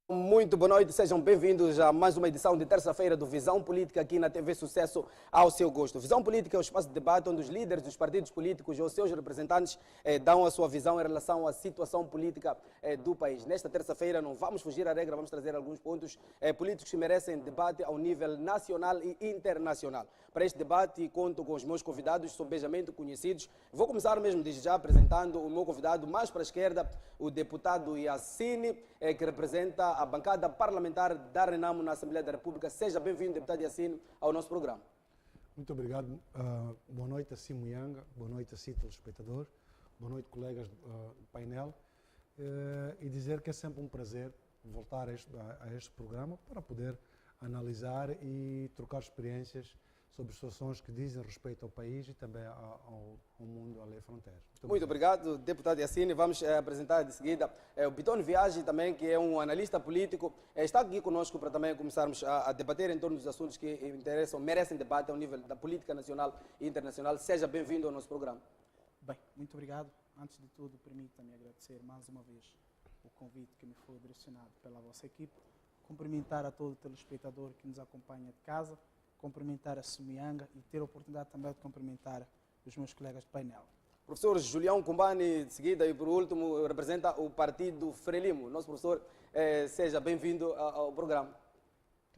Muito boa noite, sejam bem-vindos a mais uma edição de terça-feira do Visão Política aqui na TV Sucesso ao seu gosto. Visão Política é o espaço de debate onde os líderes dos partidos políticos ou seus representantes dão a sua visão em relação à situação política do país. Nesta terça-feira não vamos fugir à regra, vamos trazer alguns pontos políticos que merecem debate ao nível nacional e internacional. Para este debate conto com os meus convidados, são bejamente conhecidos. Vou começar mesmo desde já apresentando o meu convidado mais para a esquerda, o deputado Yassine, que representa a bancada parlamentar da Renamo na Assembleia da República. Seja bem-vindo, deputado Yassine, ao nosso programa. Muito obrigado. Boa noite a Simo Yanga, boa noite a si, telespectador, boa noite, colegas do painel. E dizer que é sempre um prazer voltar a este programa para poder analisar e trocar experiências sobre situações que dizem respeito ao país e também ao mundo além de fronteiras. Muito obrigado, deputado Yassine. Vamos apresentar de seguida o Bitone Viagem, também, que é um analista político. Está aqui conosco para também começarmos a debater em torno dos assuntos que interessam, merecem debate ao nível da política nacional e internacional. Seja bem-vindo ao nosso programa. Bem, muito obrigado. Antes de tudo, permita-me agradecer mais uma vez o convite que me foi direcionado pela vossa equipe. Cumprimentar a todo o telespectador que nos acompanha de casa, cumprimentar a Simianga e ter a oportunidade também de cumprimentar os meus colegas de painel. Professor Julião Kumbani, de seguida e por último, representa o partido Frelimo. Nosso professor, seja bem-vindo ao programa.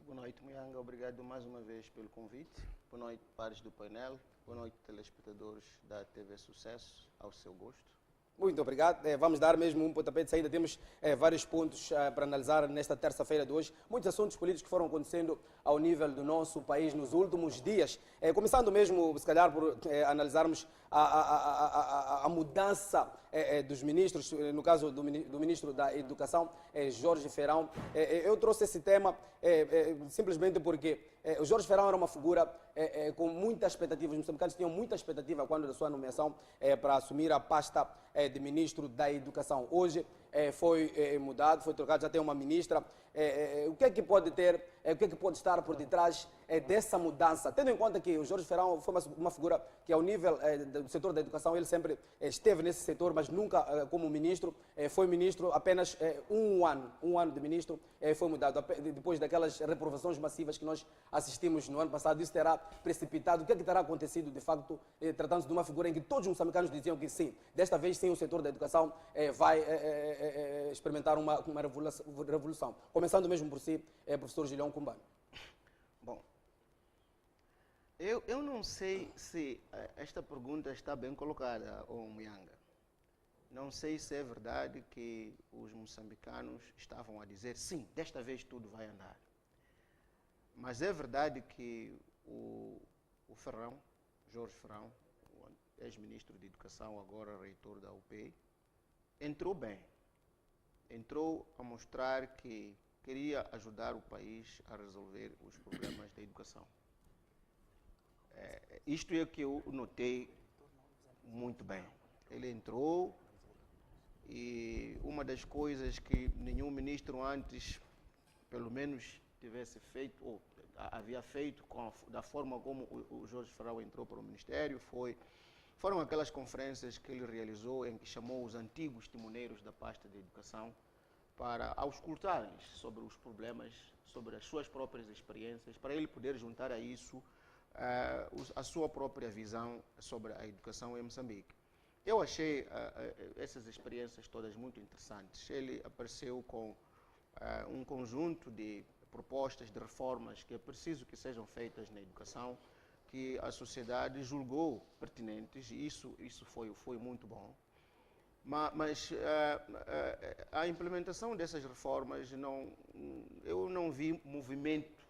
Boa noite, Mianga. Obrigado mais uma vez pelo convite. Boa noite, pares do painel. Boa noite, telespectadores da TV Sucesso, ao seu gosto. Muito obrigado. Vamos dar mesmo um pontapé de saída. Temos vários pontos para analisar nesta terça-feira de hoje. Muitos assuntos políticos que foram acontecendo ao nível do nosso país nos últimos dias. Começando mesmo, se calhar, por analisarmos a mudança dos ministros, no caso do ministro da Educação, Jorge Ferão. Eu trouxe esse tema simplesmente porque o Jorge Ferão era uma figura com muitas expectativas. Os moçambicanos tinham muita expectativa quando da sua nomeação para assumir a pasta de ministro da Educação. Hoje foi mudado, foi trocado, já tem uma ministra. O que é que pode ter, o que é que pode estar por detrás dessa mudança? Tendo em conta que o Jorge Ferão foi uma figura que ao nível do setor da educação, ele sempre esteve nesse setor, mas nunca como ministro. Foi ministro apenas um ano de ministro, foi mudado. Depois daquelas reprovações massivas que nós assistimos no ano passado, isso terá precipitado. O que é que terá acontecido, de facto, tratando-se de uma figura em que todos os moçambicanos diziam que sim, desta vez sim o setor da educação vai experimentar uma revolução. Começando mesmo por si, professor Julião Kumbani. Bom, eu não sei se esta pergunta está bem colocada, Mianga. Não sei se é verdade que os moçambicanos estavam a dizer sim, desta vez tudo vai andar. Mas é verdade que o Ferrão, Jorge Ferrão, o ex-ministro de Educação, agora reitor da UPI, entrou bem. Entrou a mostrar que queria ajudar o país a resolver os problemas da educação. Isto é o que eu notei muito bem. Ele entrou e uma das coisas que nenhum ministro antes, pelo menos, tivesse feito, ou havia feito da forma como o Jorge Ferrão entrou para o Ministério, foram aquelas conferências que ele realizou em que chamou os antigos timoneiros da pasta de educação para auscultarem sobre os problemas, sobre as suas próprias experiências, para ele poder juntar a isso a sua própria visão sobre a educação em Moçambique. Eu achei essas experiências todas muito interessantes. Ele apareceu com um conjunto de propostas de reformas que é preciso que sejam feitas na educação, que a sociedade julgou pertinentes, e isso foi muito bom. Mas a implementação dessas reformas, eu não vi movimento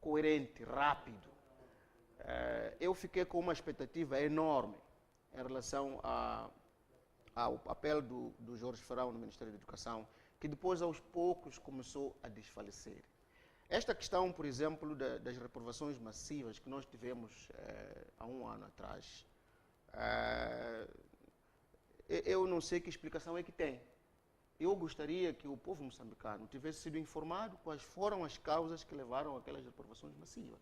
coerente, rápido. Eu fiquei com uma expectativa enorme em relação ao papel do Jorge Ferrão no Ministério da Educação, que depois, aos poucos, começou a desfalecer. Esta questão, por exemplo, das reprovações massivas que nós tivemos há um ano atrás, eu não sei que explicação é que tem. Eu gostaria que o povo moçambicano tivesse sido informado quais foram as causas que levaram àquelas reprovações massivas.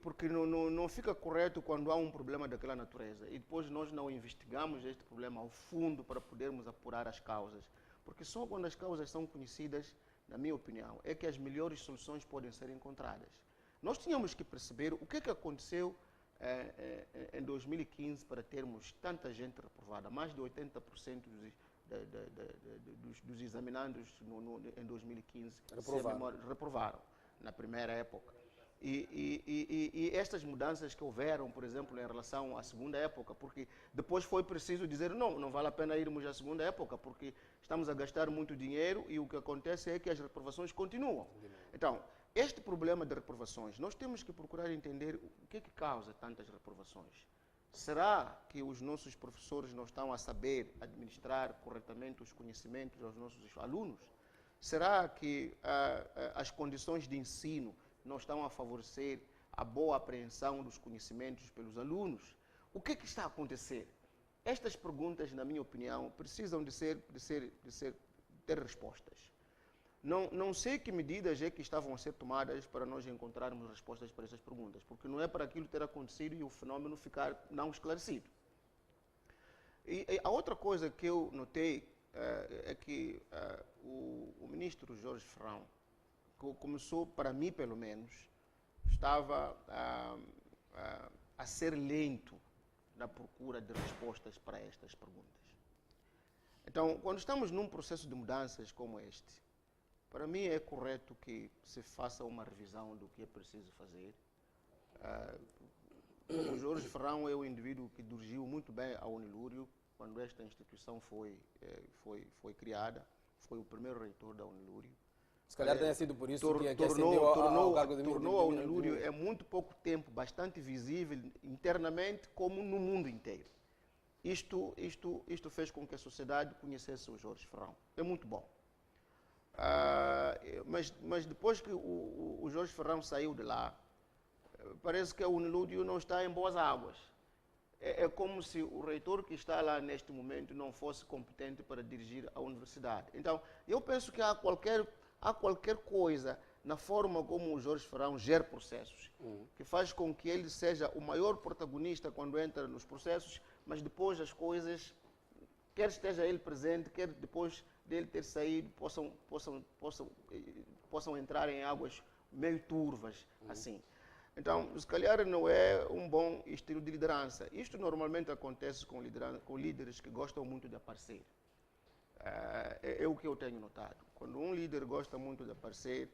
Porque não fica correto quando há um problema daquela natureza e depois nós não investigamos este problema ao fundo para podermos apurar as causas. Porque só quando as causas são conhecidas, na minha opinião, é que as melhores soluções podem ser encontradas. Nós tínhamos que perceber o que aconteceu em 2015 para termos tanta gente reprovada. Mais de 80% dos examinandos em 2015 reprovaram na primeira época. E estas mudanças que houveram, por exemplo, em relação à segunda época, porque depois foi preciso dizer não vale a pena irmos à segunda época, porque estamos a gastar muito dinheiro e o que acontece é que as reprovações continuam. Então, este problema de reprovações, nós temos que procurar entender o que causa tantas reprovações. Será que os nossos professores não estão a saber administrar corretamente os conhecimentos aos nossos alunos? Será que as condições de ensino não estão a favorecer a boa apreensão dos conhecimentos pelos alunos? O que está a acontecer? Estas perguntas, na minha opinião, precisam ter respostas. Não sei que medidas é que estavam a ser tomadas para nós encontrarmos respostas para essas perguntas, porque não é para aquilo ter acontecido e o fenômeno ficar não esclarecido. E a outra coisa que eu notei é que o ministro Jorge Ferrão começou, para mim pelo menos, estava a ser lento na procura de respostas para estas perguntas. Então, quando estamos num processo de mudanças como este, para mim é correto que se faça uma revisão do que é preciso fazer. O Jorge Ferrão é o indivíduo que dirigiu muito bem a Unilúrio quando esta instituição foi criada. Foi o primeiro reitor da Unilúrio. Se calhar tenha sido por isso que ascendeu ao cargo de tornou a Unilúrio em muito pouco tempo bastante visível internamente como no mundo inteiro. Isto fez com que a sociedade conhecesse o Jorge Ferrão. É muito bom. Mas depois que o Jorge Ferrão saiu de lá, parece que a Unilúrio não está em boas águas. É como se o reitor que está lá neste momento não fosse competente para dirigir a universidade. Então, eu penso que há qualquer coisa na forma como o Jorge Ferrão gera processos, que faz com que ele seja o maior protagonista quando entra nos processos, mas depois as coisas, quer esteja ele presente, quer depois dele ter saído, possam entrar em águas meio turvas, assim. Então, se calhar não é um bom estilo de liderança. Isto normalmente acontece com líderes que gostam muito de aparecer. É o que eu tenho notado. Quando um líder gosta muito de aparecer,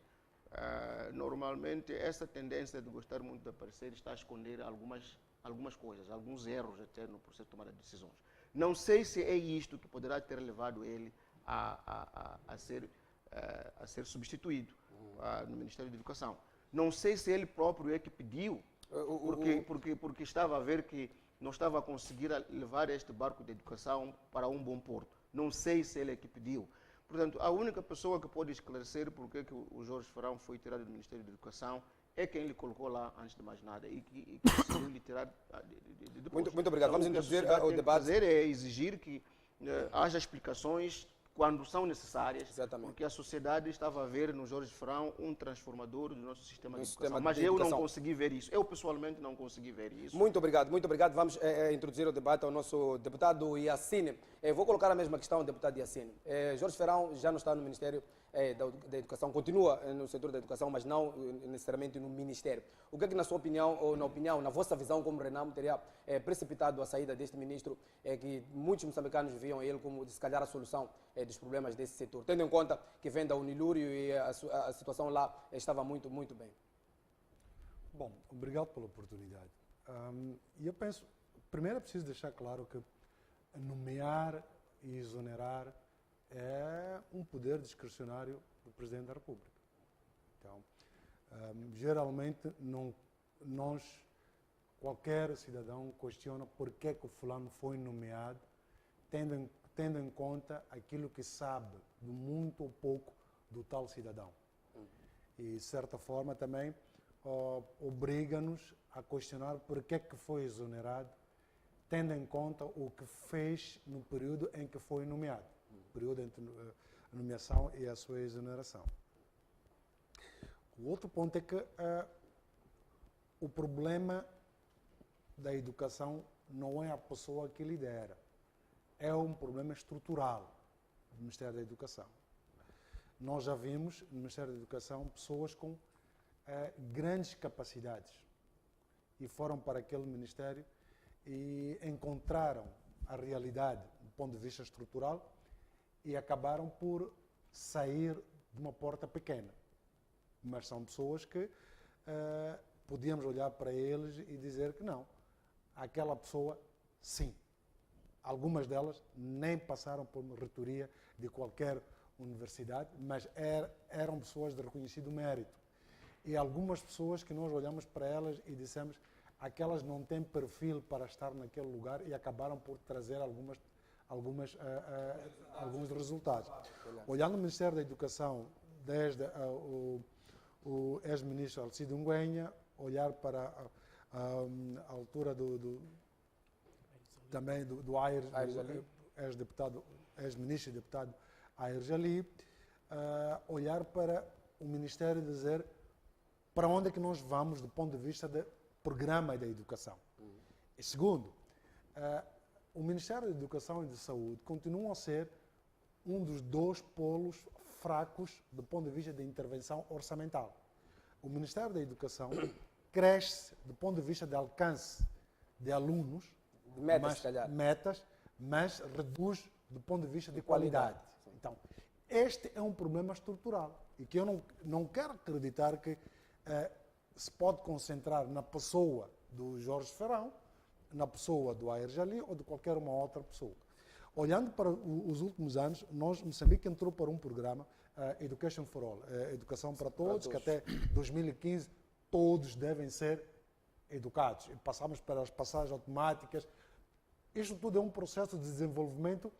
normalmente essa tendência de gostar muito de aparecer está a esconder algumas coisas, alguns erros até no processo de tomada de decisões. Não sei se é isto que poderá ter levado ele a ser substituído no Ministério da Educação. Não sei se ele próprio é que pediu, porque estava a ver que não estava a conseguir levar este barco de educação para um bom porto. Não sei se ele é que pediu. Portanto, a única pessoa que pode esclarecer porque que o Jorge Ferrão foi tirado do Ministério da Educação é quem lhe colocou lá antes de mais nada e que conseguiu lhe tirar depois. Muito obrigado. Vamos introduzir o debate. É exigir que haja explicações quando são necessárias, exatamente, porque a sociedade estava a ver no Jorge Ferrão um transformador do nosso sistema de educação. Mas eu não consegui ver isso. Eu, pessoalmente, não consegui ver isso. Muito obrigado, muito obrigado. Vamos introduzir o debate ao nosso deputado Yassine. Vou colocar a mesma questão ao deputado Yassine. Jorge Ferrão já não está no Ministério da Educação, continua no setor da educação, mas não necessariamente no Ministério. O que é que, na sua opinião, ou na vossa visão como Renamo, teria precipitado a saída deste ministro, que muitos moçambicanos viam ele como, se calhar, a solução dos problemas desse setor, tendo em conta que vem da Unilúrio e a situação lá estava muito, muito bem? Bom, obrigado pela oportunidade. E eu penso, primeiro é preciso deixar claro que nomear e exonerar é um poder discricionário do Presidente da República. Então, geralmente, qualquer cidadão questiona por que o fulano foi nomeado, tendo em conta aquilo que sabe de muito ou pouco do tal cidadão. E, de certa forma, também obriga-nos a questionar por que foi exonerado, tendo em conta o que fez no período em que foi nomeado, o período entre a nomeação e a sua exoneração. O outro ponto é que o problema da educação não é a pessoa que lidera, é um problema estrutural do Ministério da Educação. Nós já vimos no Ministério da Educação pessoas com grandes capacidades e foram para aquele Ministério e encontraram a realidade do ponto de vista estrutural e acabaram por sair de uma porta pequena. Mas são pessoas que podíamos olhar para eles e dizer que não, aquela pessoa, sim. Algumas delas nem passaram por uma reitoria de qualquer universidade, mas eram pessoas de reconhecido mérito. E algumas pessoas que nós olhamos para elas e dissemos aquelas não têm perfil para estar naquele lugar e acabaram por trazer alguns resultados. Olhando o Ministério da Educação, desde o ex-ministro Alcides Ngüenya, olhar para a altura também do Aires, ex-deputado, ex-ministro e deputado Aires Ali, olhar para o Ministério e dizer para onde é que nós vamos do ponto de vista do programa da educação. E segundo, o Ministério da Educação e de Saúde continua a ser um dos dois polos fracos do ponto de vista da intervenção orçamental. O Ministério da Educação cresce do ponto de vista de alcance de alunos, metas, mas reduz do ponto de vista de qualidade. Então, este é um problema estrutural e que eu não quero acreditar que se pode concentrar na pessoa do Jorge Ferrão, na pessoa do Aires Ali ou de qualquer uma outra pessoa. Olhando para os últimos anos, Moçambique entrou para um programa Education for All, Educação para Todos, que até 2015 todos devem ser educados. E passamos pelas passagens automáticas. Isto tudo é um processo de desenvolvimento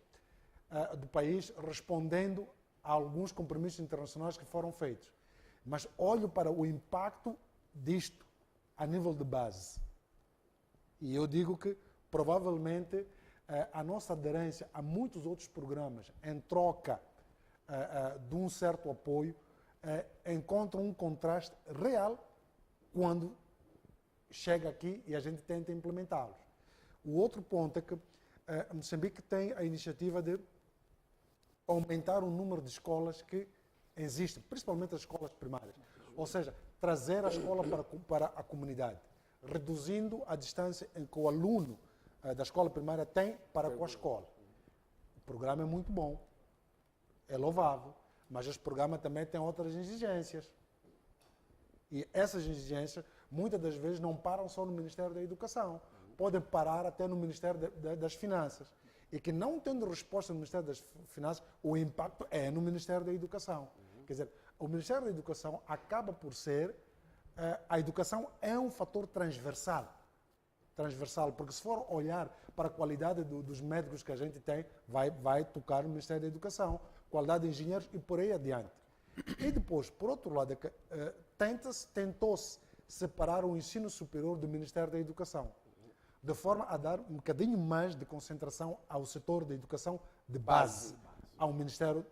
do país, respondendo a alguns compromissos internacionais que foram feitos. Mas olho para o impacto disto a nível de base. E eu digo que, provavelmente, a nossa aderência a muitos outros programas, em troca de um certo apoio, encontra um contraste real quando chega aqui e a gente tenta implementá-los. O outro ponto é que Moçambique tem a iniciativa de aumentar o número de escolas que existem, principalmente as escolas primárias. Ou seja, trazer a escola para a comunidade, reduzindo a distância em que o aluno da escola primária tem para com a escola. O programa é muito bom, é louvável, mas este programa também tem outras exigências. E essas exigências, muitas das vezes, não param só no Ministério da Educação, podem parar até no Ministério das Finanças. E que não tendo resposta no Ministério das Finanças, o impacto é no Ministério da Educação. Quer dizer, o Ministério da Educação acaba por ser... a educação é um fator transversal, porque se for olhar para a qualidade dos médicos que a gente tem, vai tocar no Ministério da Educação, qualidade de engenheiros e por aí adiante. E depois, por outro lado, tentou-se separar o ensino superior do Ministério da Educação, de forma a dar um bocadinho mais de concentração ao setor da educação de base. Ao Ministério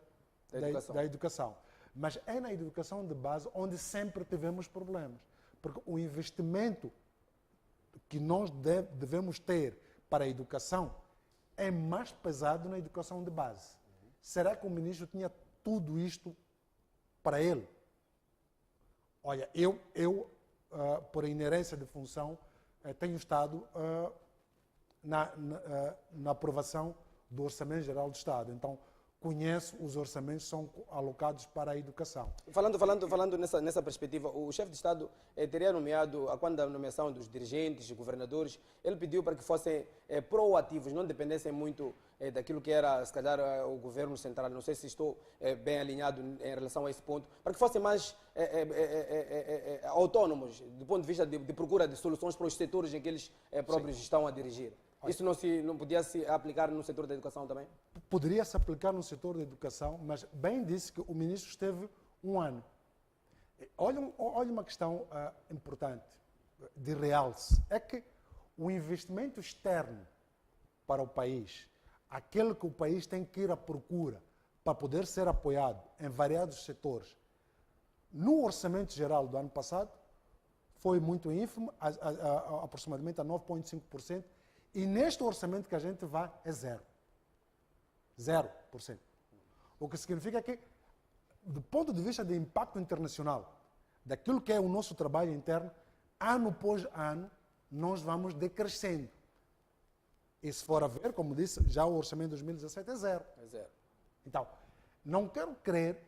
da Educação. Mas é na educação de base onde sempre tivemos problemas. Porque o investimento que nós devemos ter para a educação é mais pesado na educação de base. Será que o ministro tinha tudo isto para ele? Olha, eu por inerência de função, tenho estado na aprovação do Orçamento Geral do Estado. Então, conheço os orçamentos que são alocados para a educação. Falando nessa perspectiva, o chefe de Estado teria nomeado, quando da nomeação dos dirigentes, governadores, ele pediu para que fossem proativos, não dependessem muito daquilo que era, se calhar, o governo central. Não sei se estou bem alinhado em relação a esse ponto, para que fossem mais autônomos do ponto de vista de procura de soluções para os setores em que eles próprios estão a dirigir. Isso não podia se aplicar no setor da educação também? Poderia se aplicar no setor da educação, mas bem disse que o ministro esteve um ano. Olha uma questão importante de realce, é que o investimento externo para o país, aquele que o país tem que ir à procura para poder ser apoiado em variados setores, no Orçamento Geral do ano passado, foi muito ínfimo, aproximadamente a 9,5%, e neste orçamento que a gente vai é zero. 0%. O que significa que, do ponto de vista de impacto internacional, daquilo que é o nosso trabalho interno, ano após ano, nós vamos decrescendo. E se for a ver, como disse, já o orçamento de 2017 é zero. É zero. Então, não quero crer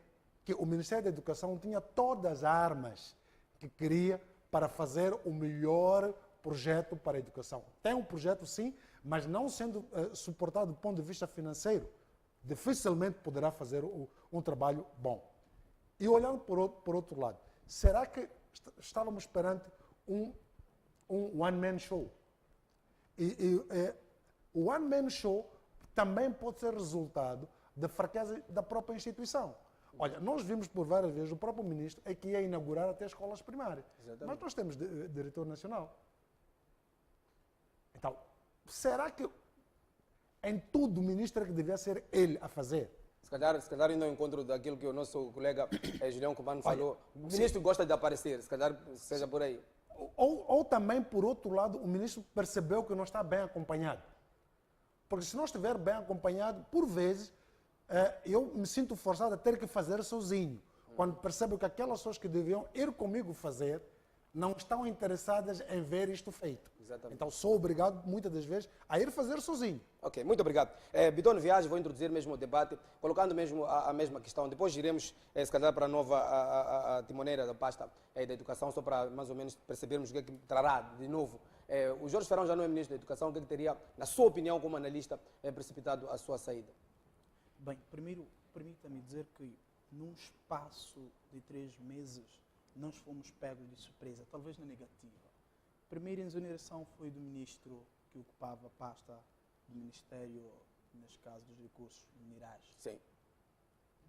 que o Ministério da Educação tinha todas as armas que queria para fazer o melhor projeto para a educação. Tem um projeto, sim, mas não sendo suportado do ponto de vista financeiro, dificilmente poderá fazer um trabalho bom. E olhando por outro lado, será que estávamos perante um one-man show? O one-man show também pode ser resultado da fraqueza da própria instituição. Olha, nós vimos por várias vezes o próprio ministro é que ia inaugurar até escolas primárias. Exatamente. Mas nós temos diretor nacional. Então, será que em tudo o ministro é que devia ser ele a fazer? Se calhar indo ao encontro daquilo que o nosso colega Julião Cubano falou, o ministro gosta de aparecer, se calhar seja por aí. Ou também, por outro lado, o ministro percebeu que não está bem acompanhado. Porque se não estiver bem acompanhado, por vezes, eu me sinto forçado a ter que fazer sozinho. Quando percebo que aquelas pessoas que deviam ir comigo fazer, não estão interessadas em ver isto feito. Exatamente. Então sou obrigado, muitas das vezes, a ir fazer sozinho. Ok, muito obrigado. Bidon Viagem, vou introduzir mesmo o debate, colocando mesmo a mesma questão. Depois iremos, se calhar, para a nova a timoneira da pasta da educação, só para mais ou menos percebermos o que é que trará de novo. O Jorge Ferão já não é ministro da Educação, o que é que teria, na sua opinião, como analista, precipitado a sua saída? Bem, primeiro, permita-me dizer que num espaço de 3 meses, nós fomos pegos de surpresa, talvez na negativa. A primeira exoneração foi do ministro que ocupava a pasta do Ministério, neste caso, dos Recursos Minerais. Sim.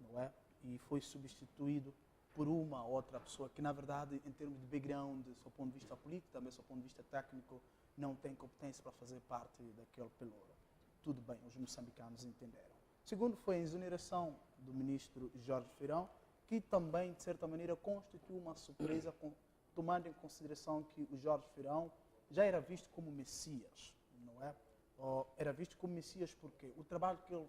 Não é? E foi substituído por uma outra pessoa que, na verdade, em termos de background, do seu ponto de vista político, também do seu ponto de vista técnico, não tem competência para fazer parte daquele pelouro. Tudo bem, os moçambicanos entenderam. Segundo, foi a exoneração do ministro Jorge Ferão, que também, de certa maneira, constituiu uma surpresa, tomando em consideração que o Jorge Ferão já era visto como Messias, não é? Era visto como Messias porque o trabalho que ele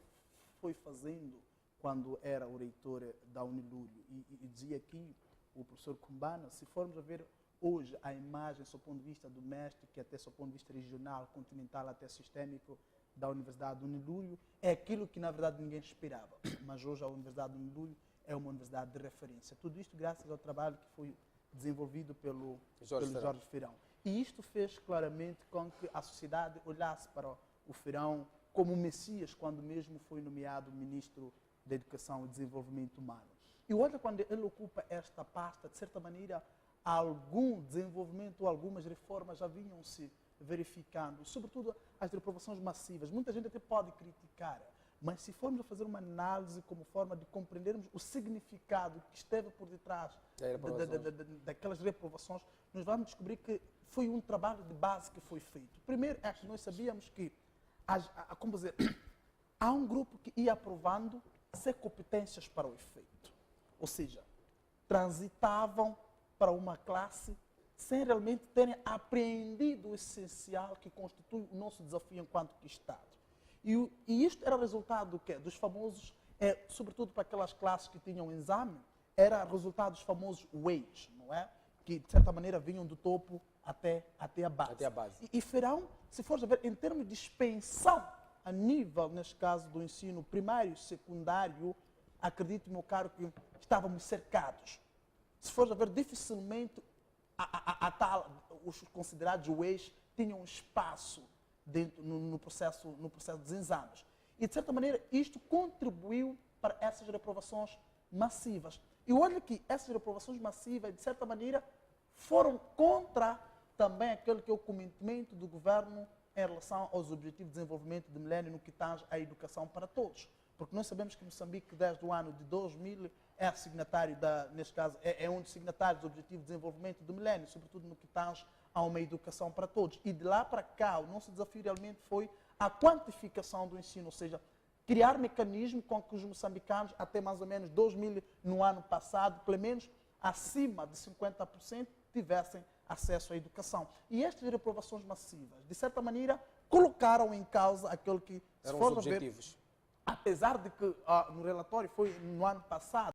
foi fazendo quando era o reitor da Unilúrio, e dizia aqui o professor Cumbana, se formos a ver hoje a imagem, do seu ponto de vista doméstico, e até do seu ponto de vista regional, continental, até sistêmico, da Universidade do Unilúrio, é aquilo que, na verdade, ninguém esperava. Mas hoje a Universidade do Unilúrio é uma universidade de referência. Tudo isto graças ao trabalho que foi desenvolvido pelo Jorge Ferão. E isto fez claramente com que a sociedade olhasse para o Ferão como um Messias, quando mesmo foi nomeado ministro da Educação e Desenvolvimento Humano. E olha, quando ele ocupa esta pasta, de certa maneira, algum desenvolvimento, algumas reformas já vinham se verificando, sobretudo as reprovações massivas. Muita gente até pode criticar, mas se formos a fazer uma análise como forma de compreendermos o significado que esteve por detrás daquelas reprovações, nós vamos descobrir que foi um trabalho de base que foi feito. Primeiro é que nós sabíamos que há um grupo que ia aprovando sem competências para o efeito. Ou seja, transitavam para uma classe sem realmente terem apreendido o essencial que constitui o nosso desafio enquanto Estado. E isto era resultado do quê? Dos famosos, sobretudo para aquelas classes que tinham exame, era resultado dos famosos weights, não é? Que, de certa maneira, vinham do topo até a base. Até a base. E Ferão, se for ver, em termos de expensão, a nível, neste caso, do ensino primário e secundário, acredito, meu caro, que estávamos cercados. Se for ver, dificilmente os considerados weights tinham espaço dentro, no processo dos exames. E, de certa maneira, isto contribuiu para essas reprovações massivas. E olha que essas reprovações massivas, de certa maneira, foram contra também aquele que é o comitimento do governo em relação aos Objetivos de Desenvolvimento do Milênio no que tange à educação para todos. Porque nós sabemos que Moçambique, desde o ano de 2000, é signatário, neste caso, é um dos signatários do Objetivo de Desenvolvimento do Milênio, sobretudo no que tange a uma educação para todos. E de lá para cá, o nosso desafio realmente foi a quantificação do ensino, ou seja, criar mecanismos com que os moçambicanos, até mais ou menos 2000, no ano passado, pelo menos acima de 50%, tivessem acesso à educação. E estas reprovações massivas, de certa maneira, colocaram em causa aquilo que, se Eram os formos ver, objetivos. apesar de que no relatório foi no ano passado,